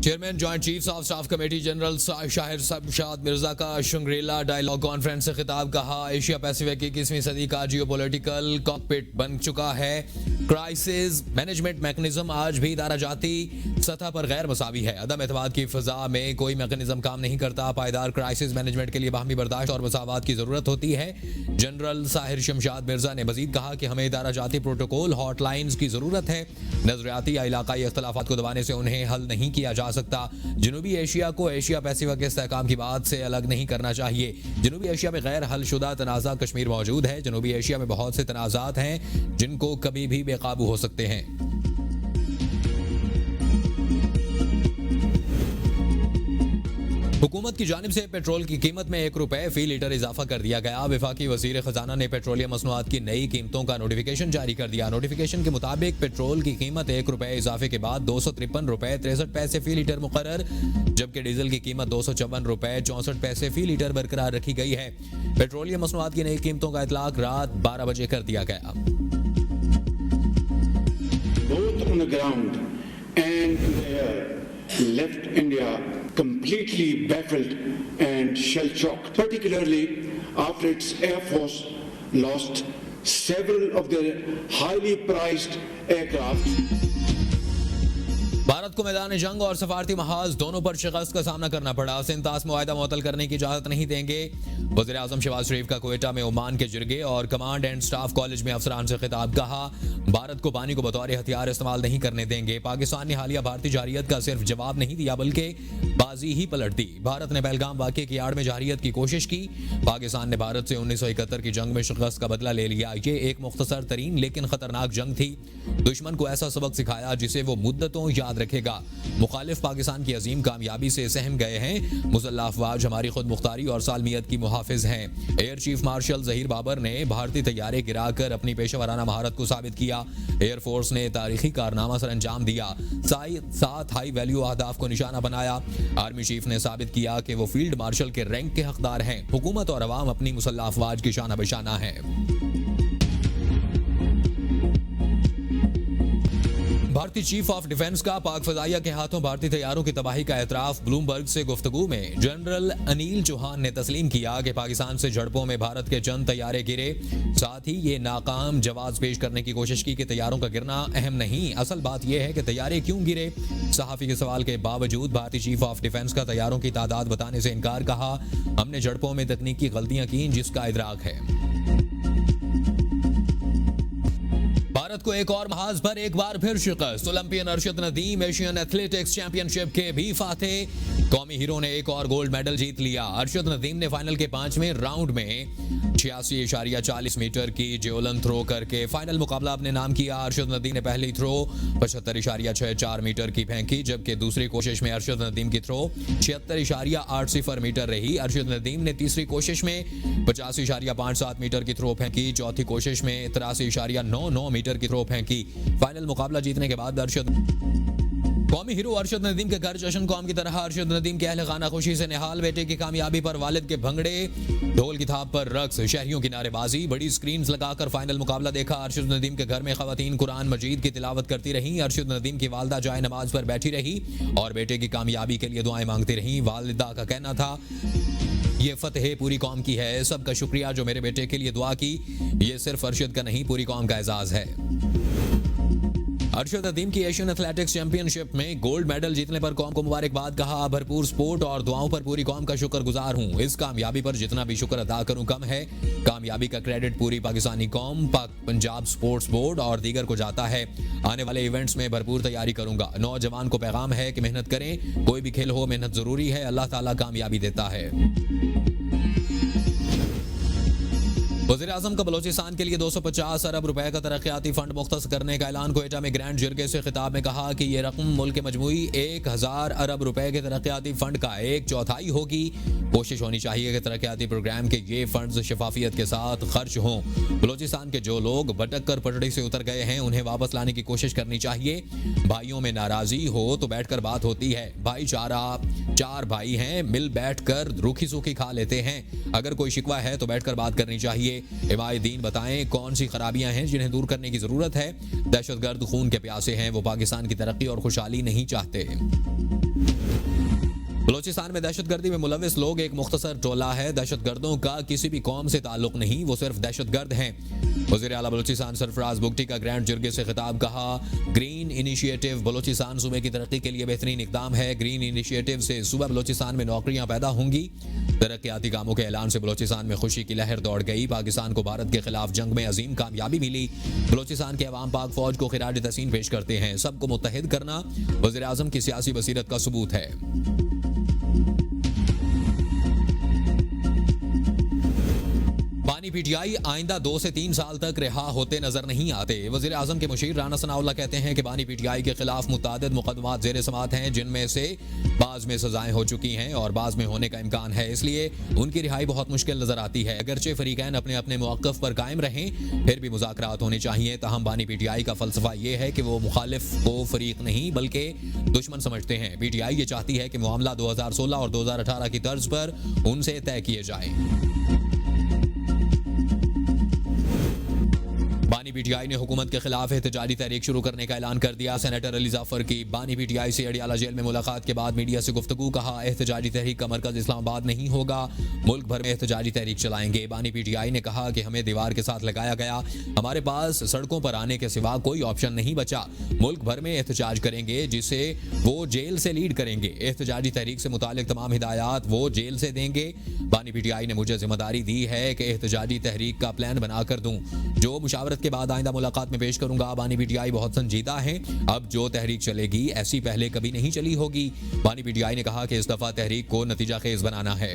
Chairman joint chiefs of staff committee general Shahir Shamshad Mirza का Shangrila dialogue conference से खिताब। कहा, एशिया पैसिफिक की 21वीं सदी का जियोपॉलिटिकल कॉकपिट बन चुका है। क्राइसिस मैनेजमेंट मैकेनिज्म आज भी दाराजाती सतह पर गैर मसावी है। अदम एतमाद की फिजा में कोई मैकेनिज्म काम नहीं करता। पायदार क्राइसिस मैनेजमेंट के लिए बाहमी बर्दाश्त और मसावत की जरूरत होती है। जनरल शाहिर शमशाद मिर्जा ने मजीद कहा कि हमें दाराजाती प्रोटोकॉल हॉटलाइंस की जरूरत है। नजरियाती या इलाकाई इख्तलाफात को दबाने से उन्हें हल नहीं किया जा सकता। जनूबी एशिया को एशिया पैसिफिक के इस्तेहकाम की बात से अलग नहीं करना चाहिए। जनूबी एशिया में गैर हलशुदा तनाज़ा कश्मीर मौजूद है। जनूबी एशिया में बहुत से तनाज़ात हैं जिनको कभी भी बेकाबू हो सकते हैं। हुकूमत की जानिब से पेट्रोल की कीमत में ₹1 फी लीटर इजाफा कर दिया गया। वफाकी वजीर खजाना ने पेट्रोलियम मसनूआत की नई कीमतों का नोटिफिकेशन जारी कर दिया। नोटिफिकेशन के मुताबिक पेट्रोल की कीमत ₹1 इजाफे के बाद ₹253.63 फी लीटर मुकर्रर, जबकि डीजल की कीमत ₹254.64 फी लीटर बरकरार रखी गई है। पेट्रोलियम मसनूआत की नई कीमतों का इतलाक रात 12 बजे कर दिया गया। Both on the ground and in the air left India completely baffled and shell-shocked, particularly after its Air Force lost several of their highly prized aircraft. Bharat को मैदान जंग और सफारती महाज दोनों पर शिकस्त का सामना करना पड़ा। सिंतास मुआहदा मुअत्तल करने की इजाजत नहीं देंगे। वज़ीर आज़म शहबाज शरीफ का क्वेटा में ओमान के जिरगे और कमांड एंड स्टाफ कॉलेज में अफसरान से खिताब। कहा, भारत को पानी को बतौर हथियार इस्तेमाल नहीं करने देंगे। पाकिस्तान ने हालिया भारतीय जारियत का सिर्फ जवाब नहीं दिया बल्कि बाजी ही पलट दी। भारत ने पहलगाम वाक़े की आड़ में जारियत की कोशिश की। पाकिस्तान ने भारत से 1971 की जंग में शिकस्त का बदला ले लिया। ये एक मुख्तसर तरीन लेकिन खतरनाक जंग थी। दुश्मन को ऐसा सबक सिखाया जिसे वो मुद्दतों याद रखेगा। मुखालिफ पाकिस्तान की अजीम कामयाबी से सहम गए हैं। मुसल्लह अफवाज हमारी खुद मुख्तारी और सालमियत की मुहाफिज हैं। Air chief marshal Zaheer Babar ने भारतीय तैयारे गिराकर अपनी पेशेवराना महारत को साबित किया। एयरफोर्स ने तारीखी कारनामा सर अंजाम दिया। 7 हाई वैल्यू अहदाफ को निशाना बनाया। आर्मी चीफ ने साबित किया कि वो फील्ड मार्शल के रैंक के हकदार हैं। हुकूमत और अवाम अपनी मुसल्लह अफवाज की शाना बशाना है। भारतीय चीफ ऑफ डिफेंस का पाक फजाइया के हाथों भारतीय तैयारों की तबाही का एतराफ। ब्लूमबर्ग से गुफ्तगू में जनरल अनिल चौहान ने तस्लीम किया कि पाकिस्तान से झड़पों में भारत के चंद तैयारे गिरे। साथ ही ये नाकाम जवाब पेश करने की कोशिश की कि तैयारों का गिरना अहम नहीं, असल बात यह है कि तैयारे क्यों गिरे। सहाफी के सवाल के बावजूद भारतीय चीफ ऑफ डिफेंस का तैयारों की तादाद बताने से इनकार। कहा, हमने झड़पों में तकनीकी गलतियां की जिसका इदराक है। भारत को एक और महाज पर एक बार फिर शिकस्त। Olympian Arshad Nadeem Asian athletics championship के भी फाते। कौमी हीरो ने एक और गोल्ड मेडल जीत लिया। अरशद नदीम ने फाइनल के 5वें राउंड में 86.40 मीटर की जेवलिन थ्रो करके फाइनल मुकाबला अपने नाम किया। अरशद नदीम ने पहली थ्रो 75.64 मीटर की फेंकी, जबकि दूसरी कोशिश में अरशद नदीम की थ्रो 76.80 मीटर रही। अरशद नदीम ने तीसरी कोशिश में 85.57 मीटर की थ्रो फेंकी। चौथी कोशिश में 83.99 मीटर की थ्रो फेंकी। फाइनल मुकाबला जीतने के बाद कौमी हीरो अरशद नदीम के घर जश्न कौम की तरह अरशद नदीम के अहले खाना खुशी से निहाल। बेटे की कामयाबी पर वालिद के भंगड़े, ढोल की थाप पर रक्स, शहरियों की नारेबाजी। बड़ी स्क्रीन लगाकर फाइनल मुकाबला देखा। अरशद नदीम के घर में खवातीन कुरान मजीद की तिलावत करती रहीं। अरशद नदीम की वालदा जाए नमाज पर बैठी रही और बेटे की कामयाबी के लिए दुआएं मांगती रहीं। वालिदा का कहना था, ये फतह पूरी कौम की है। सबका शुक्रिया जो मेरे बेटे के लिए दुआ की। ये सिर्फ अरशद का नहीं, पूरी कौम का एजाज है। अरशद नदीम की एशियन एथलेटिक्स चैंपियनशिप में गोल्ड मेडल जीतने पर कौम को मुबारकबाद। कहा, भरपूर सपोर्ट और दुआओं पर पूरी कौम का शुक्रगुजार हूं। इस कामयाबी पर जितना भी शुक्र अदा करूं कम है। कामयाबी का क्रेडिट पूरी पाकिस्तानी कौम, पंजाब स्पोर्ट्स बोर्ड और दीगर को जाता है। आने वाले इवेंट्स में भरपूर तैयारी करूंगा। नौजवान को पैगाम है कि मेहनत करें। कोई भी खेल हो, मेहनत जरूरी है। अल्लाह ताला कामयाबी देता है। वज़ीर आज़म का बलोचिस्तान के लिए 250 अरब रुपए का तरक्याती फंड मुख्तस करने का ऐलान। क्वेटा में ग्रैंड जिरगे से खिताब में कहा कि यह रकम मुल्क के मजमूई 1000 अरब रुपए के तरक्याती फंड का 1/4 होगी। कोशिश होनी चाहिए कि तरक्याती प्रोग्राम के ये फंड्स शफाफियत के साथ खर्च हों। बलोचिस्तान के जो लोग भटक कर पटड़ी से उतर गए हैं उन्हें वापस लाने की कोशिश करनी चाहिए। भाइयों में नाराजगी हो तो बैठकर बात होती है। भाईचारा, 4 भाई हैं, मिल बैठकर रूखी सूखी खा लेते हैं। अगर कोई शिकवा है तो बैठकर बात करनी चाहिए। इमाम दीन बताएं कौन सी खराबियां हैं जिन्हें दूर करने की जरूरत है। दहशतगर्द खून के प्यासे हैं, वो पाकिस्तान की तरक्की और खुशहाली नहीं चाहते। बलोचिस्तान में दहशतगर्दी में मुलविस लोग एक मुख्तसर टोला है। दहशतगर्दों का किसी भी कौम से ताल्लुक नहीं, वो सिर्फ दहशतगर्द हैं। वज़ीर आला बलोचिस्तान सरफराज बुगटी का ग्रैंड जुर्गे से खिताब। कहा, ग्रीन इनिशिएटिव बलोचिस्तान सूबे की तरक्की के लिए बेहतरीन इकदाम है। ग्रीन इनिशिएटिव से सूबा बलोचिस्तान में नौकरियां पैदा होंगी। तरक्याती कामों के ऐलान से बलोचिस्तान में खुशी की लहर दौड़ गई। पाकिस्तान को भारत के खिलाफ जंग में अजीम कामयाबी मिली। बलोचिस्तान के अवाम पाक फौज को खिराज तहसीन पेश करते हैं। सबको मुत्तहिद करना वज़ीर आज़म की सियासी बसीरत का सबूत है। बानी पीटीआई आइंदा 2 से 3 साल तक रिहा होते नजर नहीं आते। वज़ीर आज़म के मुशीर राना सनाउल्लाह कहते हैं कि बानी पीटीआई के खिलाफ मुतादिद मुकदमात ज़ेर समात हैं, जिनमें से बाज़ में सजाएं हो चुकी हैं और बाज़ में होने का इम्कान है। इसलिए उनकी रिहाई बहुत मुश्किल नजर आती है। अगरचे फरीकैन अपने अपने मौक़िफ़ पर कायम रहें, फिर भी मुज़ाकरात होने चाहिए। ताहम बानी पीटीआई का फ़लसफ़ा ये है कि वो मुखालिफ को फ़रीक नहीं बल्कि दुश्मन समझते हैं। पीटीआई ये चाहती है कि मामला 2016 और 2018 की तर्ज पर उनसे तय किए जाएं। बानी पीटीआई ने हुकूमत के खिलाफ एहतजाजी तहरीक शुरू करने का ऐलान कर दिया। सेनेटर अली जाफर की बानी पीटीआई से अडियाला जेल में मुलाकात के बाद मीडिया से गुफ्तगू। कहा, एहतजाजी तहरीक का मरकज इस्लामाबाद नहीं होगा, मुल्क भर में एहतजाजी तहरीक चलाएंगे। बानी पीटीआई ने कहा कि हमें दीवार के साथ लगाया गया, हमारे पास सड़कों पर आने के सिवा कोई ऑप्शन नहीं बचा। मुल्क भर में एहतजाज करेंगे, जिसे वो जेल से लीड करेंगे। एहतजाजी तहरीक से मुतालिक तमाम हिदायत वो जेल से देंगे। बानी पीटीआई ने मुझे जिम्मेदारी दी है कि एहतजाजी तहरीक का प्लान बनाकर दूं, जो मुशावरत के बाद आइंदा मुलाकात में पेश करूंगा। बानी पीटीआई बहुत संजीदा है। अब जो तहरीक चलेगी ऐसी पहले कभी नहीं चली होगी। बानी पीटीआई ने कहा कि इस दफा तहरीक को नतीजा खेज बनाना है।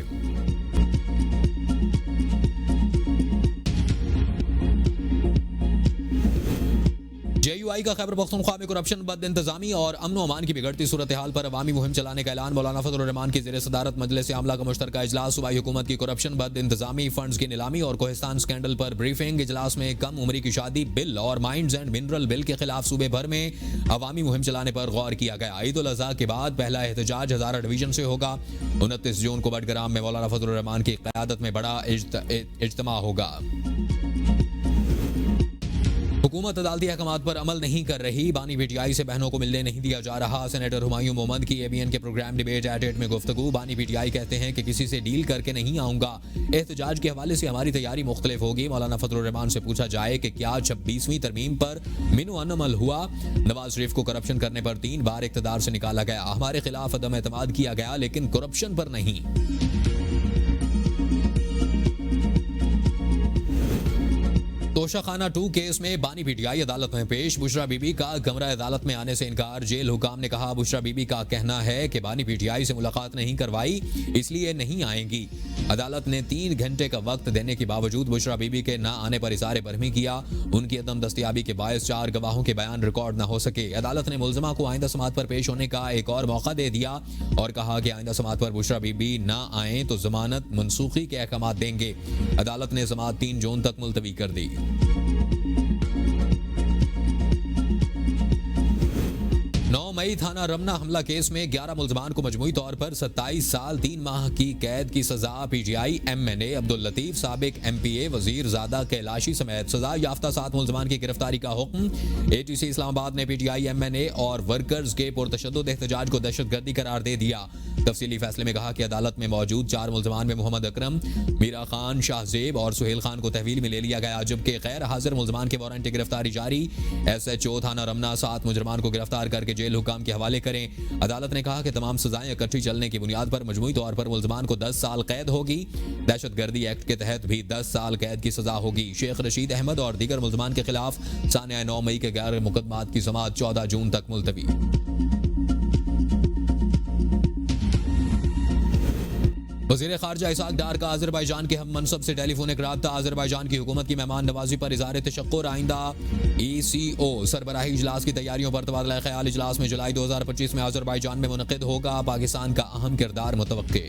जेयूआई का खैबर पख्तूनख्वा में करप्शन, बद इंतजामी और अमन अमान की बिगड़ती सूरत हाल पर अवामी मुहिम चलाने का ऐलान। मौलाना फजल रहमान की ज़ेर सदारत मजलिस आमला का मुश्तरका इजलास। सूबाई हुकूमत की करप्शन, बद इंतजामी, फंड्स की नीलामी और कोहिस्तान स्कैंडल पर ब्रीफिंग। इजलास में कम उम्री की शादी बिल और माइंड्स एंड मिनरल बिल के खिलाफ सूबे भर में अवामी मुहिम चलाने पर गौर किया गया। ईद उल अज़हा के बाद पहला एहतजाज हज़ारा डिवीजन से होगा। 29 जून को बडग्राम में मौलाना फजल रहमान की क़यादत में बड़ा इज्तिमा होगा। हुकूमत अदालती अहकामात पर अमल नहीं कर रही। बानी पीटीआई से बहनों को मिलने नहीं दिया जा रहा। सेनेटर हुमायूं मोहम्मद की एबीएन के प्रोग्राम डिबेट एट 8 में गुफ्तगू। बानी पीटीआई कहते हैं कि किसी से डील करके नहीं आऊंगा। एहतजाज के हवाले से हमारी तैयारी मुख्तलिफ होगी। मौलाना फजल रहमान से पूछा जाए कि क्या 26वीं तरमीम पर मिनो अनमल हुआ। नवाज शरीफ को करप्शन करने पर 3 बार इख्तिदार से निकाला गया। हमारे खिलाफ अदम एतमाद किया गया, लेकिन करप्शन पर नहीं। तोशाखाना 2 केस में बानी पीटीआई अदालत में पेश। बुशरा बीबी का कमरा अदालत में आने से इनकार। जेल हुकाम ने कहा, बुशरा बीबी का कहना है कि बानी पीटीआई से मुलाकात नहीं करवाई, इसलिए नहीं आएंगी। अदालत ने 3 घंटे का वक्त देने के बावजूद बुशरा बीबी के ना आने पर इज़हार बरहमी किया। उनकी अदम दस्तयाबी के बायस 4 गवाहों के बयान रिकॉर्ड न हो सके। अदालत ने मुलजमा को आइंदा समात पर पेश होने का एक और मौका दे दिया और कहा कि आइंदा समात पर बुशरा बीबी ना आए तो जमानत मनसूखी के अहकाम देंगे। अदालत ने समात 3 जून तक मुलतवी कर दी। 9 मई थाना रमना हमला केस में 11 मुल्जमान को मजमूई तौर पर 27 साल 3 माह की कैद की सजा। पीटीआई एमएनए अब्दुल लतीफ, साबिक एमपीए वजीर ज़ादा कैलाशी समेत सजा याफ्ता 7 मुल्जमान की गिरफ्तारी का हुक्म। एटीसी इस्लामाबाद ने पीटीआई एमएनए और वर्कर्स के पुरतशद्दुद एहतजाज को दहशतगर्दी करार दे दिया। तफसीली फैसले में कहा कि अदालत में मौजूद 4 मुल्जमान में मोहम्मद अकरम, मीरा खान, शाहजेब और सुहेल खान को तहवील में ले लिया गया, जबकि गैर हाजिर मुल्जमान के वारंट गिरफ्तारी जारी। एसएचओ थाना रमना 7 मुजरमान को गिरफ्तार करके जेल हुकाम के हवाले करें। अदालत ने कहा कि तमाम सजाएं इकट्ठी चलने की बुनियाद पर मजमूई तौर पर मुल्जमान को 10 साल कैद होगी। दहशतगर्दी एक्ट के तहत भी 10 साल कैद की सजा होगी। शेख रशीद अहमद और दीगर मुल्जमान के खिलाफ सानिया 9 मई के गैर मुकदमात की समाअत 14 जून तक मुलतवी। वज़ीर ख़ारजा इसाक डार का अज़रबैजान के हम मनसब से टेलीफोनिक राब्ता। अज़रबैजान की हुकूमत की मेहमान नवाजी पर इज़हार तशक्कुर। आइंदा ECO सरबराही इजलास की तैयारियों पर तबादला ख्याल। इजलास में जुलाई 2025 में अज़रबैजान में मुनक़िद होगा। पाकिस्तान का अहम किरदार मुतवक्के।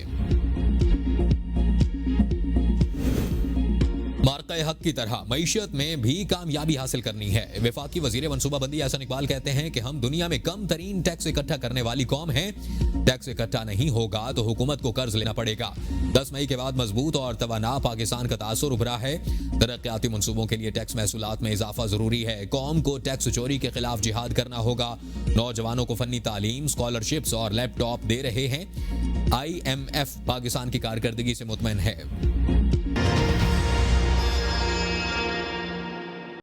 मार्का हक की तरह मईशत में भी कामयाबी हासिल करनी है। वफाकी वजीर मनसूबाबंदी एहसन इकबाल कहते हैं कि हम दुनिया में कम तरीन टैक्स इकट्ठा करने वाली कौम हैं। टैक्स इकट्ठा नहीं होगा तो हुकूमत को कर्ज लेना पड़ेगा। 10 मई के बाद मजबूत और तवाना पाकिस्तान का तासुर उभरा है। तरक्याती मनसूबों के लिए टैक्स महसूलात में इजाफा जरूरी है। कौम को टैक्स चोरी के खिलाफ जिहाद करना होगा। नौजवानों को फनी तालीम, स्कॉलरशिप्स और लैपटॉप दे रहे हैं। IMF पाकिस्तान की कारकर्दगी से मुतमईन है।